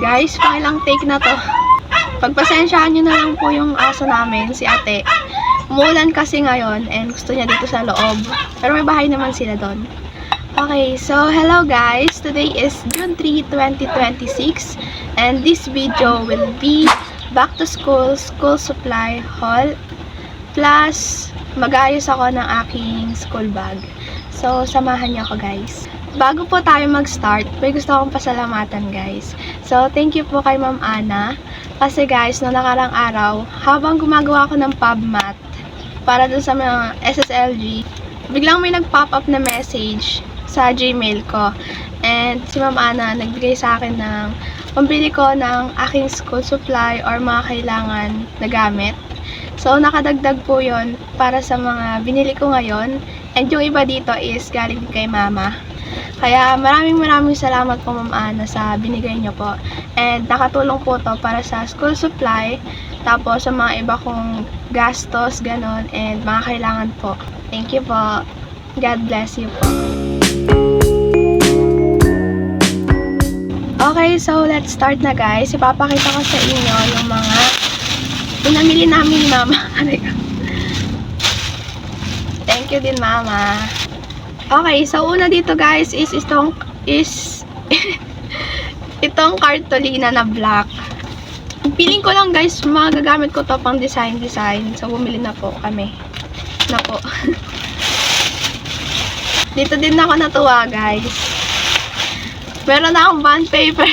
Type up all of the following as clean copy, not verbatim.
Guys, pakilang take na to. Pagpasensyahan nyo na lang po yung aso namin, si ate. Umuulan kasi ngayon and gusto niya dito sa loob. Pero may bahay naman sila doon. Okay, so hello guys. Today is June 3, 2026. And this video will be back to school, school supply haul. Plus, mag-aayos ako ng aking school bag. So, samahan niyo ako guys. Bago po tayo mag-start, may gusto akong pasalamatan guys. So, thank you po kay Ma'am Ana. Kasi guys, noong nakarang araw, habang gumagawa ako ng PubMat para dun sa mga SSLG, biglang may nag-pop up na message sa Gmail ko. And si Ma'am Ana nagbigay sa akin ng pambili ko ng aking school supply or mga kailangan na gamit. So, nakadagdag po yon para sa mga binili ko ngayon. And yung iba dito is galing kay Mama. Kaya maraming salamat po Ma'am Ana sa binigay niyo po. And nakatulong po to para sa school supply. Tapos sa mga iba kong gastos, ganon. And mga kailangan po. Thank you po. God bless you po. Okay, so let's start na guys. Ipapakita ko sa inyo yung mga pinamili namin ni Mama. Thank you din Mama. Okay, so una dito guys is itong cartolina na black. Piling ko lang guys, magagamit ko to pang design. So bumili na po kami. Na po. Dito din ako natuwa guys. Meron na akong bond paper.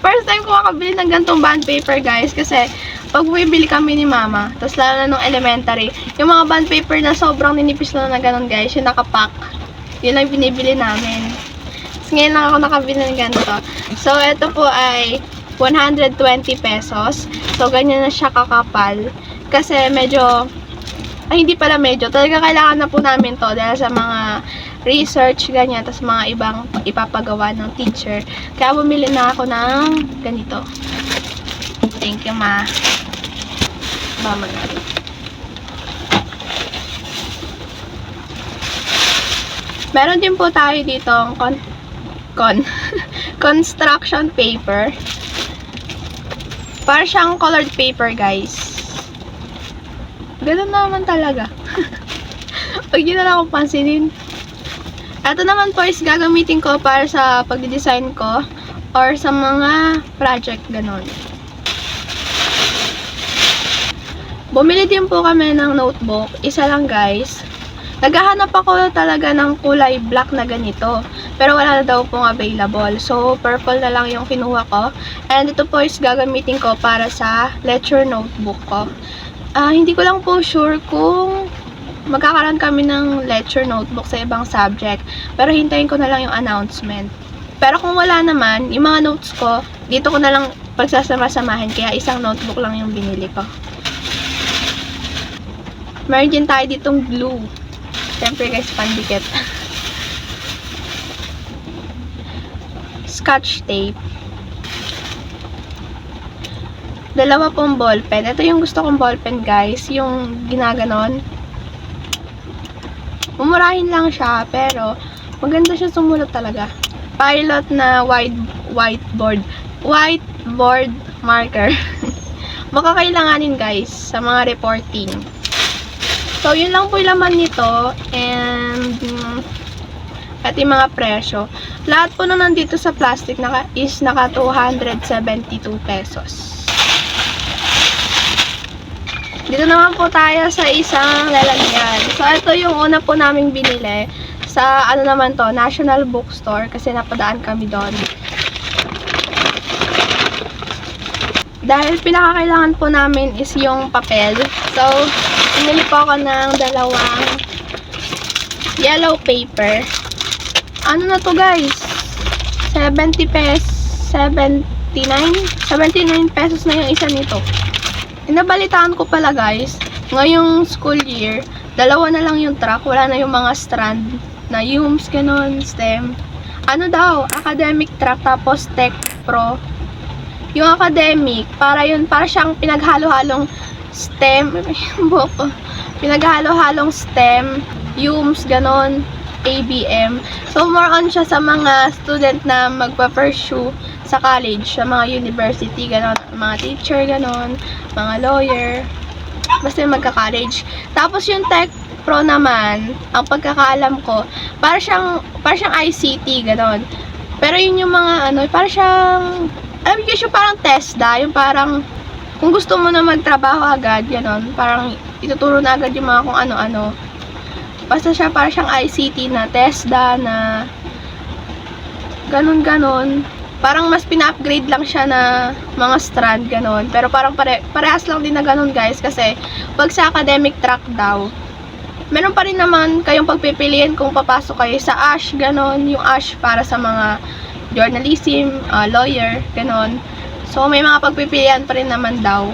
First time ko makabili ng ganitong bond paper guys. Kasi pag bumibili kami ni Mama, tapos lalo na nung elementary, yung mga bond paper na sobrang ninipis na ganun guys, yung nakapack, yun lang binibili namin. Tapos ngayon lang ako nakabili ng ganito. So, ito po ay 120 pesos. So, ganyan na siya kakapal. Kasi medyo, hindi pala medyo, talaga kailangan na po namin to dahil sa mga research, ganyan, tapos mga ibang ipapagawa ng teacher. Kaya bumili na ako ng ganito. Thank you, Ma. Mama na. Meron din po tayo dito construction paper. Para siyang colored paper, guys. Ganun naman talaga. Pag yun na lang akong pansinin. Ito naman po is gagamitin ko para sa pagdidesign ko or sa mga project, ganun. Bumili din po kami ng notebook. Isa lang guys. Naghahanap ako talaga ng kulay black na ganito. Pero wala na daw pong available. So, purple na lang yung kinuha ko. And ito po is gagamitin ko para sa lecture notebook ko. Hindi ko lang po sure kung magkakaroon kami ng lecture notebook sa ibang subject. Pero hintayin ko na lang yung announcement. Pero kung wala naman, yung mga notes ko, dito ko na lang pagsasama-samahin. Kaya isang notebook lang yung binili ko. Meron din tayo ditong glue. Siyempre guys, pandikit. Scotch tape. Dalawa pong ballpen. Ito yung gusto kong ballpen guys. Yung ginaganon. Mumurahin lang siya, pero maganda siya sumulat talaga. Pilot na whiteboard marker. Makakailanganin guys sa mga reporting. So, yun lang po yung laman nito. And, at yung mga presyo. Lahat po na nandito sa plastic is naka 272 pesos. Dito naman po tayo sa isang lalagyan. So, ito yung una po naming binili. Sa, ano naman to, National Bookstore. Kasi napadaan kami doon. Dahil pinakakailangan po namin is yung papel. So, pinili po ako ng dalawang yellow paper. Ano na to guys? 79 pesos na yung isa nito. Inabalitaan ko pala guys, ngayong school year, dalawa na lang yung track, wala na yung mga strand na UMS, ganon, STEM. Ano daw? Academic track, tapos Tech Pro. Yung academic, para siyang pinaghalo-halong STEM, pinaghalo-halong STEM, UMS, ganon. ABM. So, more on siya sa mga student na magpa-pursue sa college, sa mga university, ganon, mga teacher, ganon, mga lawyer, basta yung magka-college. Tapos yung Tech Pro naman, ang pagkakaalam ko, para siyang ICT, ganon. Pero yun yung mga para siyang, alam niyo yung parang TESDA, yung parang, kung gusto mo na magtrabaho agad, ganon, parang ituturo na agad yung mga kung ano-ano. Basta siya parang siyang ICT na TESDA na ganon-ganon. Parang mas pina-upgrade lang siya na mga strand, ganon. Pero parang parehas lang din na ganon, guys. Kasi, pag sa academic track daw, meron pa rin naman kayong pagpipiliin kung papasok kayo sa ASH, ganon. Yung ASH para sa mga journalism, lawyer, ganon. So, may mga pagpipilian pa rin naman daw.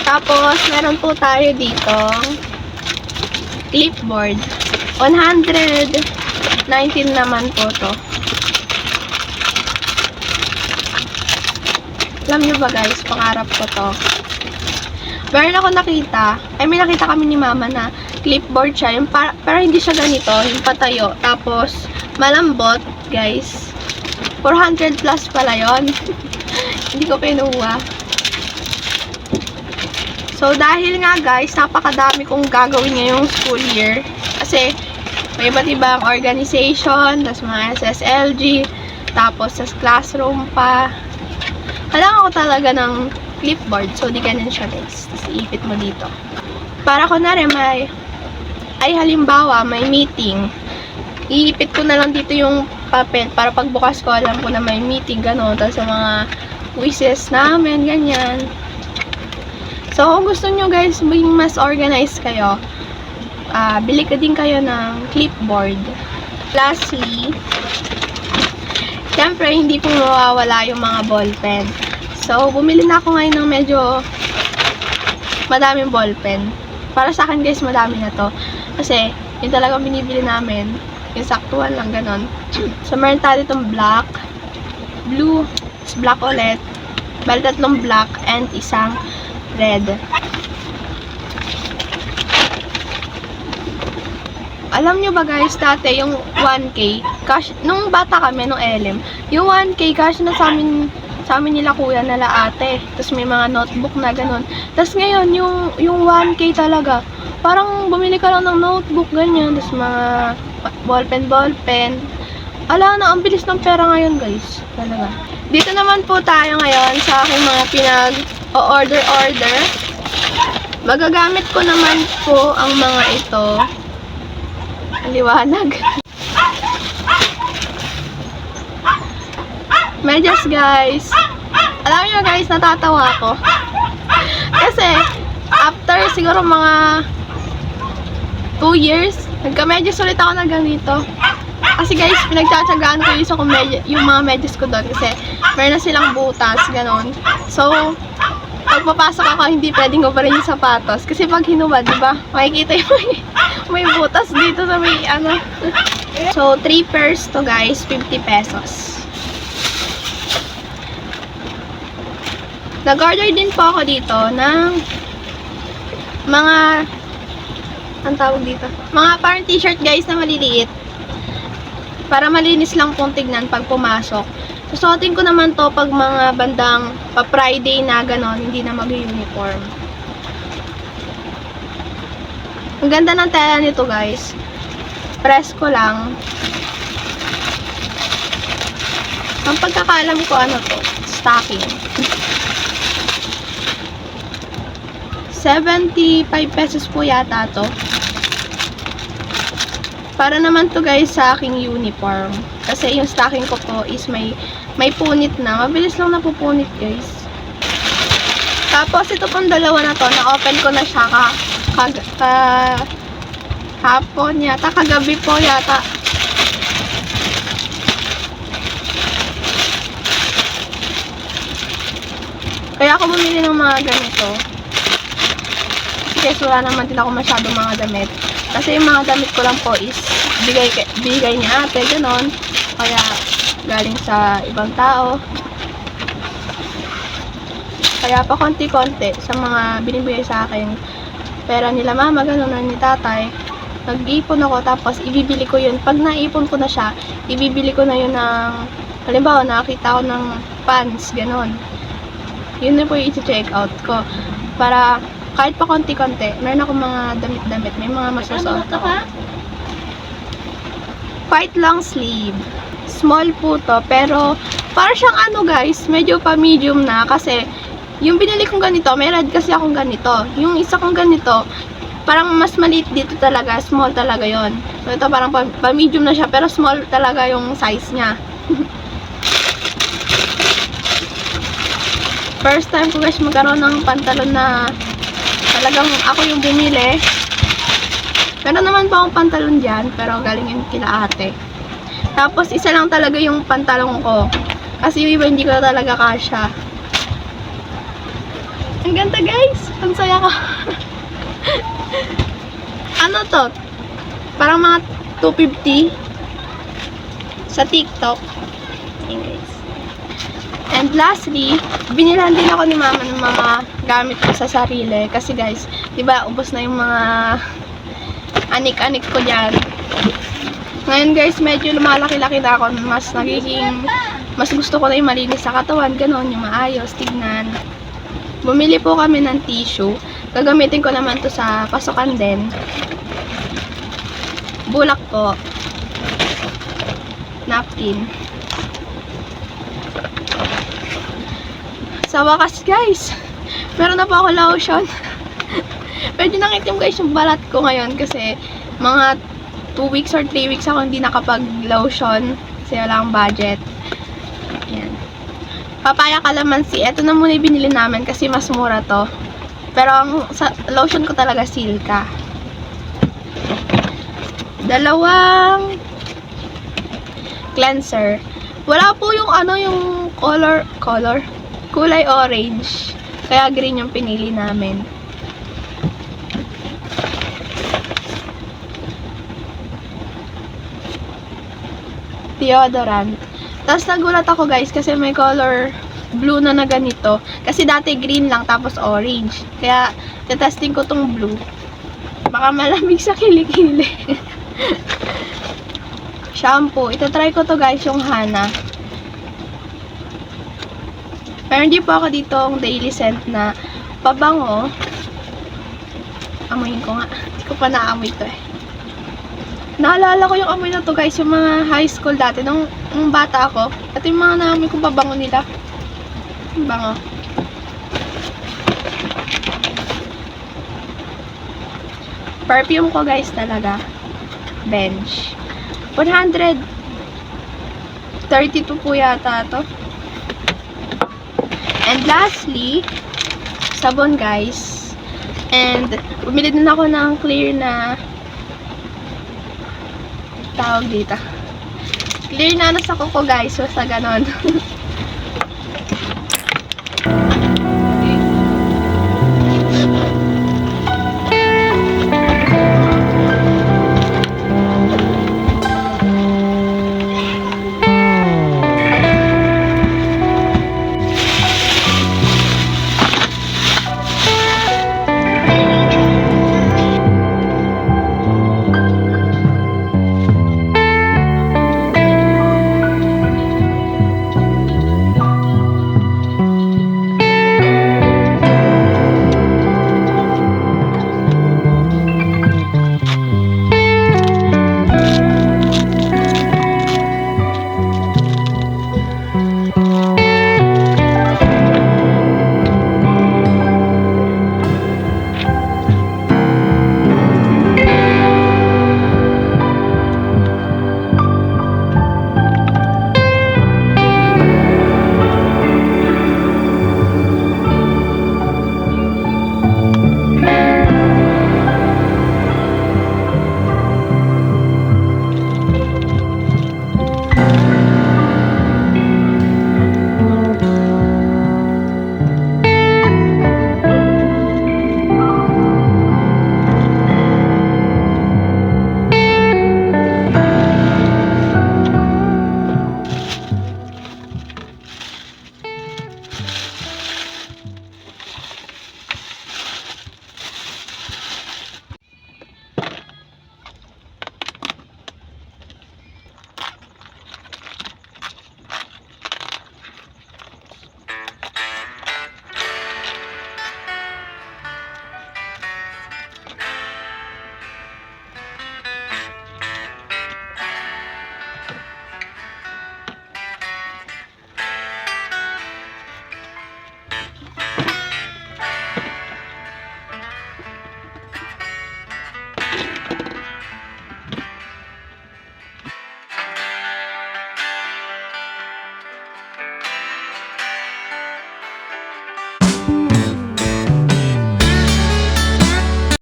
Tapos, meron po tayo dito clipboard. 119 naman po to. Alam nyo ba guys, pangarap ko to. Meron ako nakita, may nakita kami ni mama na clipboard siya, yung pero hindi siya ganito, yung patayo. Tapos, malambot, guys. 400 plus pala yon. Hindi ko pinuha. So, dahil nga guys, napakadami kong gagawin ngayong school year. Kasi, may iba't ibang organization, tapos mga SSLG, tapos sa classroom pa. Kailangan ko talaga ng clipboard. So, di ganun siya guys. Tapos, iipit mo dito. Para kunwari halimbawa, may meeting. Iipit ko na lang dito yung papel para pagbukas ko, alam ko na may meeting, gano'n. Tapos, sa mga quizzes namin, ganyan. So, kung gusto nyo guys, mas organized kayo, bili ka din kayo ng clipboard. Lastly, siyempre, hindi po mawawala yung mga ballpen. So, bumili na ako ngayon ng medyo madaming ballpen. Para sa akin guys, madami na to. Kasi, yun talagang binibili namin. Yung saktuan lang, ganon. So, meron tayo itong black, blue, black ulit, bali 3 black, and isang red. Alam nyo ba guys, dati yung 1K, cash, nung bata kami, nung LM, yung 1K cash na sa amin nila kuya, nila ate. Tapos may mga notebook na ganun. Tapos ngayon, yung 1K talaga, parang bumili ka lang ng notebook, ganyan. Tapos mga ballpen. Ala na, ang bilis ng pera ngayon guys. Talaga. Dito naman po tayo ngayon sa aking mga pinag-order. Magagamit ko naman po ang mga ito. Liwanag. Medyas guys. Alam niyo guys, natatawa ako. Kasi, after siguro mga 2 years, nagka-medyas ulit ako na ganito. Kasi guys, pinagtsatsagaan ko yung mga medyas ko doon. Kasi, meron na silang butas, ganon. So, pag papasok ako, hindi pwedeng ko pa rin yung sapatos. Kasi pag hinubad, diba? Makikita yung may butas dito sa may So, 3 pairs to guys, 50 pesos. Nag-order din po ako dito ng mga, ang tawag dito? Mga parang t-shirt guys na maliliit. Para malinis lang pong tignan pag pumasok. Susuotin ko naman to pag mga bandang pa-Friday na ganon, hindi na mag-uniform. Ang ganda ng tela nito guys. Press ko lang. Ang pagkakaalam ko to, stocking. 75 pesos po yata to. Para naman to guys sa aking uniform. Kasi yung stocking ko po is may punit na. Mabilis lang napupunit guys. Tapos ito pong dalawa na to, na-open ko na siya hapon yata, kagabi po yata. Kaya ako bumili ng mga ganito. Kasi wala naman din ako masyadong mga damit. Kasi yung mga damit ko lang po is bigay ni ate, ganon. Kaya galing sa ibang tao. Kaya pa konti-konti sa mga binibigay sa akin. Pera nila mama, ganon, ni tatay. Mag-iipon ako, tapos ibibili ko yun. Pag naipon ko na siya, ibibili ko na yun ng, halimbawa, nakakita ko ng pants, ganon. Yun na po yung i-check out ko. Para, kahit pa konti-konti, meron ako mga damit-damit. May mga masusuot ako. Quite long sleeve. Small po to, pero, para siyang ano guys, medyo pa medium na, kasi, yung binili kong ganito, may red kasi akong ganito. Yung isa kong ganito, parang mas maliit dito talaga, small talaga yon. So, ito parang pa-medium na siya, pero small talaga yung size niya. First time ko guys magkaroon ng pantalon na talagang ako yung bumili. Meron naman pa akong pantalon dyan, pero galing yun kila ate. Tapos, isa lang talaga yung pantalon ko. Kasi yung iba hindi ko talaga kasya. Ang ganda guys! Ang saya ko. Ano to? Parang mga 250 sa TikTok. Ayan guys. And lastly, binilan din ako ni mama ng mga gamit ko sa sarili. Kasi guys, diba, ubos na yung mga anik-anik ko dyan. Ngayon guys, medyo lumalaki-laki na ako. Mas gusto ko na yung malinis sa katawan. Ganon, yung maayos, tignan. Bumili po kami ng tissue. Gagamitin ko naman to sa pasukan din. Bulak po. Napkin. Sa wakas guys, meron na po ako lotion. Medyo nangitim guys yung balat ko ngayon kasi mga 2 weeks or 3 weeks ako hindi nakapag-lotion kasi wala akong budget. Ayan. Papaya kalamansi. Ito na muna yung binili namin kasi mas mura to. Pero ang lotion ko talaga Silka. Dalawang cleanser. Wala po yung ano yung kulay orange. Kaya green yung pinili namin. Deodorant. Tapos nagulat ako guys kasi may color blue na ganito. Kasi dati green lang tapos orange. Kaya testing ko tong blue. Baka malamig sa kilikili. Shampoo. Itatry ko to guys yung Hana. Pero hindi po ako dito ang daily scent na pabango. Amoyin ko nga. Hindi ko pa naamoy to eh. Naalala ko yung amoy na to guys, yung mga high school dati, nung bata ako. At yung mga naamoy kong pabango nila. Bango. Perfume ko guys talaga. Bench. 132 po yata to. And lastly, sabon guys. And bumili din ako ng clear na tawag dito. Clear na nasa kuko guys. Basta ganon.